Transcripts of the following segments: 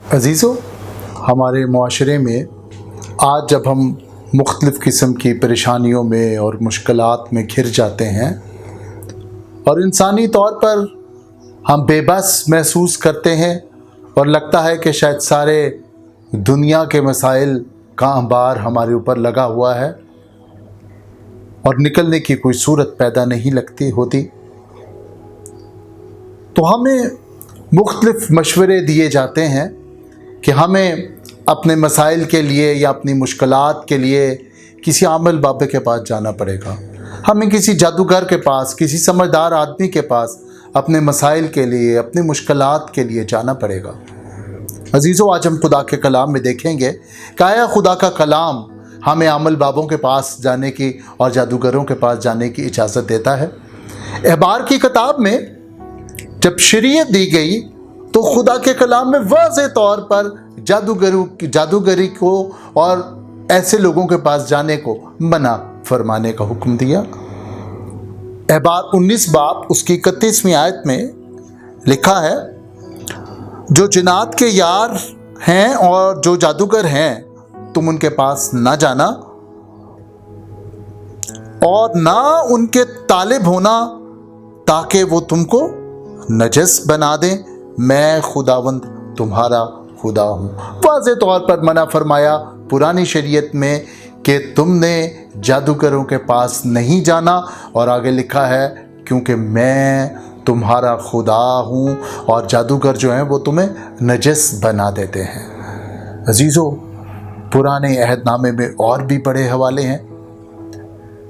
عزیزو، ہمارے معاشرے میں آج جب ہم مختلف قسم کی پریشانیوں میں اور مشکلات میں گھر جاتے ہیں اور انسانی طور پر ہم بے بس محسوس کرتے ہیں اور لگتا ہے کہ شاید سارے دنیا کے مسائل کا انبار ہمارے اوپر لگا ہوا ہے اور نکلنے کی کوئی صورت پیدا نہیں لگتی ہوتی، تو ہمیں مختلف مشورے دیے جاتے ہیں کہ ہمیں اپنے مسائل کے لیے یا اپنی مشکلات کے لیے کسی عامل بابے کے پاس جانا پڑے گا، ہمیں کسی جادوگر کے پاس، کسی سمجھدار آدمی کے پاس اپنے مسائل کے لیے، اپنی مشکلات کے لیے جانا پڑے گا۔ عزیزو، آج ہم خدا کے کلام میں دیکھیں گے کہ آیا خدا کا کلام ہمیں عامل بابوں کے پاس جانے کی اور جادوگروں کے پاس جانے کی اجازت دیتا ہے؟ احبار کی کتاب میں جب شریعت دی گئی تو خدا کے کلام میں واضح طور پر جادوگری کو اور ایسے لوگوں کے پاس جانے کو منع فرمانے کا حکم دیا۔ احبار 19 باب اس کی 31ویں آیت میں لکھا ہے، جو جنات کے یار ہیں اور جو جادوگر ہیں تم ان کے پاس نہ جانا اور نہ ان کے طالب ہونا تاکہ وہ تم کو نجس بنا دیں، میں خداوند تمہارا خدا ہوں۔ واضح طور پر منع فرمایا پرانی شریعت میں کہ تم نے جادوگروں کے پاس نہیں جانا، اور آگے لکھا ہے کیونکہ میں تمہارا خدا ہوں اور جادوگر جو ہیں وہ تمہیں نجس بنا دیتے ہیں۔ عزیزو، پرانے عہد نامے میں اور بھی بڑے حوالے ہیں۔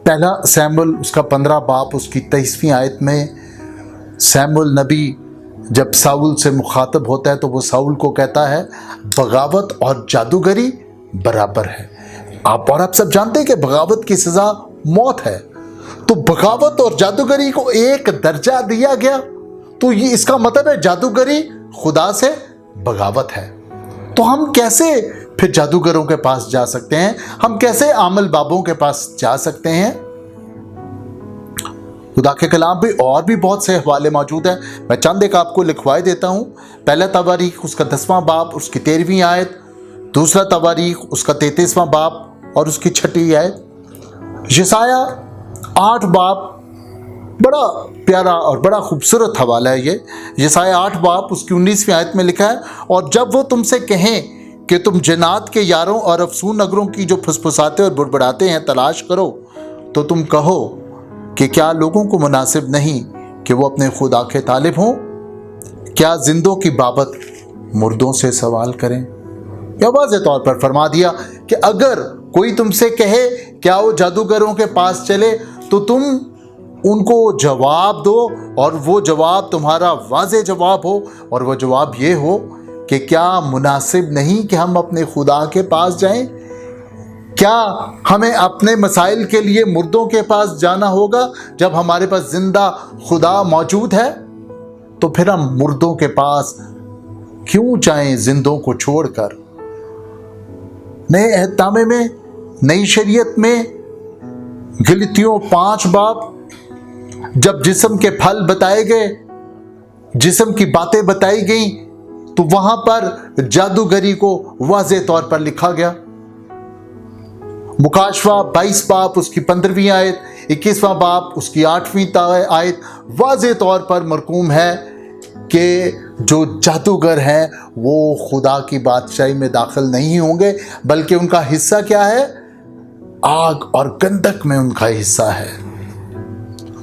پہلا سیموئیل اس کا 15 باب اس کی 23ویں آیت میں سیموئیل نبی جب ساؤل سے مخاطب ہوتا ہے تو وہ ساؤل کو کہتا ہے بغاوت اور جادوگری برابر ہے۔ آپ سب جانتے ہیں کہ بغاوت کی سزا موت ہے، تو بغاوت اور جادوگری کو ایک درجہ دیا گیا، تو یہ اس کا مطلب ہے جادوگری خدا سے بغاوت ہے۔ تو ہم کیسے پھر جادوگروں کے پاس جا سکتے ہیں؟ ہم کیسے عامل بابوں کے پاس جا سکتے ہیں؟ خدا کے کلام پہ اور بھی بہت سے حوالے موجود ہیں، میں چند ایک آپ کو لکھوائے دیتا ہوں۔ پہلا تواریخ اس کا 10واں باب اس کی 13ویں آیت، دوسرا تواریخ اس کا 33واں باب اور اس کی 6ٹھی آیت، یسایہ 8 باب، بڑا پیارا اور بڑا خوبصورت حوالہ ہے یہ۔ یسایہ 8 باب اس کی 19ویں آیت میں لکھا ہے، اور جب وہ تم سے کہیں کہ تم جنات کے یاروں اور افسون نگروں کی جو پھسپھساتے اور بڑبڑاتے ہیں تلاش کرو، تو تم کہو کہ کیا لوگوں کو مناسب نہیں کہ وہ اپنے خدا کے طالب ہوں؟ کیا زندوں کی بابت مردوں سے سوال کریں؟ یا واضح طور پر فرما دیا کہ اگر کوئی تم سے کہے کیا وہ جادوگروں کے پاس چلے تو تم ان کو جواب دو، اور وہ جواب تمہارا واضح جواب ہو، اور وہ جواب یہ ہو کہ کیا مناسب نہیں کہ ہم اپنے خدا کے پاس جائیں؟ کیا ہمیں اپنے مسائل کے لیے مردوں کے پاس جانا ہوگا جب ہمارے پاس زندہ خدا موجود ہے؟ تو پھر ہم مردوں کے پاس کیوں جائیں زندوں کو چھوڑ کر؟ نئے عہد نامے میں، نئی شریعت میں غلطیوں 5 باب جب جسم کے پھل بتائے گئے، جسم کی باتیں بتائی گئیں، تو وہاں پر جادوگری کو واضح طور پر لکھا گیا۔ مکاشفہ 22 باب اس کی 15ویں آیت، 21واں باب اس کی 8ویں آیت واضح طور پر مرقوم ہے کہ جو جادوگر ہیں وہ خدا کی بادشاہی میں داخل نہیں ہوں گے، بلکہ ان کا حصہ کیا ہے؟ آگ اور گندک میں ان کا حصہ ہے۔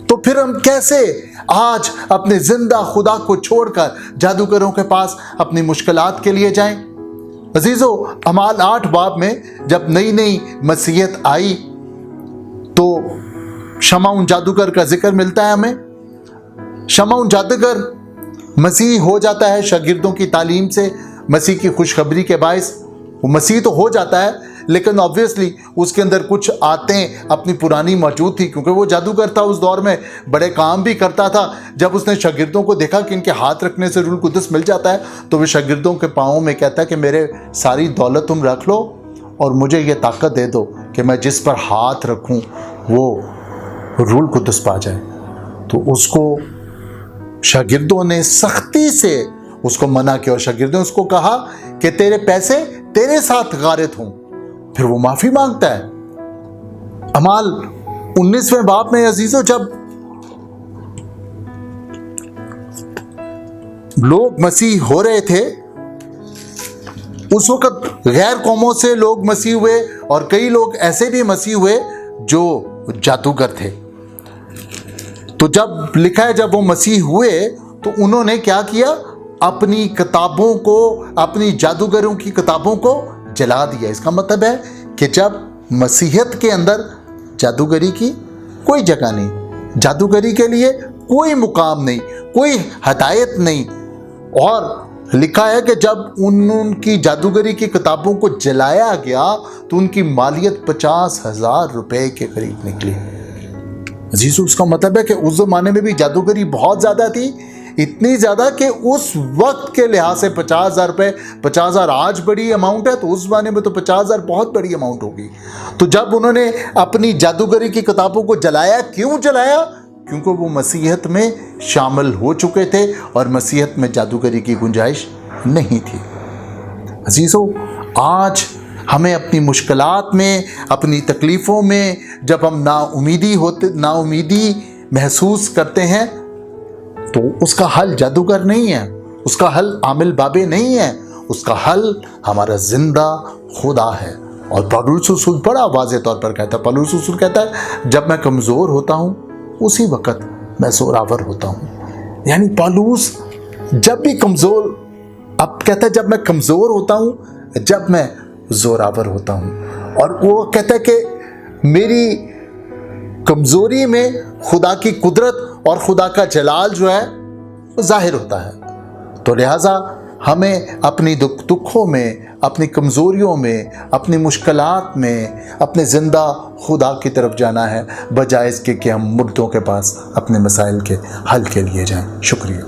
تو پھر ہم کیسے آج اپنے زندہ خدا کو چھوڑ کر جادوگروں کے پاس اپنی مشکلات کے لیے جائیں؟ عزیزو، اعمال 8 باب میں جب نئی مسیحیت آئی تو شمعون جادوگر کا ذکر ملتا ہے ہمیں۔ شمعون جادوگر مسیح ہو جاتا ہے شاگردوں کی تعلیم سے، مسیح کی خوشخبری کے باعث وہ مسیح تو ہو جاتا ہے، لیکن obviously اس کے اندر کچھ آتیں اپنی پرانی موجود تھی، کیونکہ وہ جادوگر تھا، اس دور میں بڑے کام بھی کرتا تھا۔ جب اس نے شاگردوں کو دیکھا کہ ان کے ہاتھ رکھنے سے روح القدس مل جاتا ہے، تو وہ شاگردوں کے پاؤں میں کہتا ہے کہ میرے ساری دولت تم رکھ لو اور مجھے یہ طاقت دے دو کہ میں جس پر ہاتھ رکھوں وہ روح القدس پا جائے۔ تو اس کو شاگردوں نے سختی سے اس کو منع کیا اور شاگرد نے اس کو کہا کہ تیرے پیسے تیرے ساتھ غارت ہوں. پھر وہ معافی مانگتا ہے. اعمال 19ویں باب میں عزیزو جب لوگ مسیح ہو رہے تھے اس وقت غیر قوموں سے لوگ مسیح ہوئے اور کئی لوگ ایسے بھی مسیح ہوئے جو جادوگر تھے. تو جب لکھا ہے جب وہ مسیح ہوئے تو انہوں نے کیا کیا؟ اپنی کتابوں کو، اپنی جادوگروں کی کتابوں کو جلا دیا. اس کا مطلب ہے کہ جب مسیحیت کے اندر جادوگری کی کوئی جگہ نہیں، جادوگری کے لیے کوئی مقام نہیں، کوئی ہدایت نہیں. اور لکھا ہے کہ جب ان کی جادوگری کی کتابوں کو جلایا گیا تو ان کی مالیت 50,000 روپے کے قریب نکلی. عزیزو اس کا مطلب ہے کہ اس زمانے میں بھی جادوگری بہت زیادہ تھی، اتنی زیادہ کہ اس وقت کے لحاظ سے 50,000 روپے، 50,000 آج بڑی اماؤنٹ ہے تو اس زمانے میں تو 50,000 بہت بڑی اماؤنٹ ہوگی. تو جب انہوں نے اپنی جادوگری کی کتابوں کو جلایا، کیوں جلایا؟ کیونکہ وہ مسیحیت میں شامل ہو چکے تھے اور مسیحیت میں جادوگری کی گنجائش نہیں تھی. عزیزو آج ہمیں اپنی مشکلات میں، اپنی تکلیفوں میں جب ہم ناامیدی محسوس کرتے ہیں تو اس کا حل جادوگر نہیں ہے، اس کا حل عامل بابے نہیں ہے، اس کا حل ہمارا زندہ خدا ہے. اور پالوس رسول بڑا واضح طور پر کہتا ہے، پالوس رسول کہتا ہے جب میں کمزور ہوتا ہوں اسی وقت میں زوراور ہوتا ہوں. یعنی پالوس جب بھی کمزور، اب کہتا ہے جب میں کمزور ہوتا ہوں جب میں زوراور ہوتا ہوں. اور وہ کہتا ہے کہ میری کمزوری میں خدا کی قدرت اور خدا کا جلال جو ہے وہ ظاہر ہوتا ہے. تو لہٰذا ہمیں اپنی دکھوں میں، اپنی کمزوریوں میں، اپنی مشکلات میں اپنے زندہ خدا کی طرف جانا ہے، بجائے اس کے کہ ہم مردوں کے پاس اپنے مسائل کے حل کے لیے جائیں. شکریہ.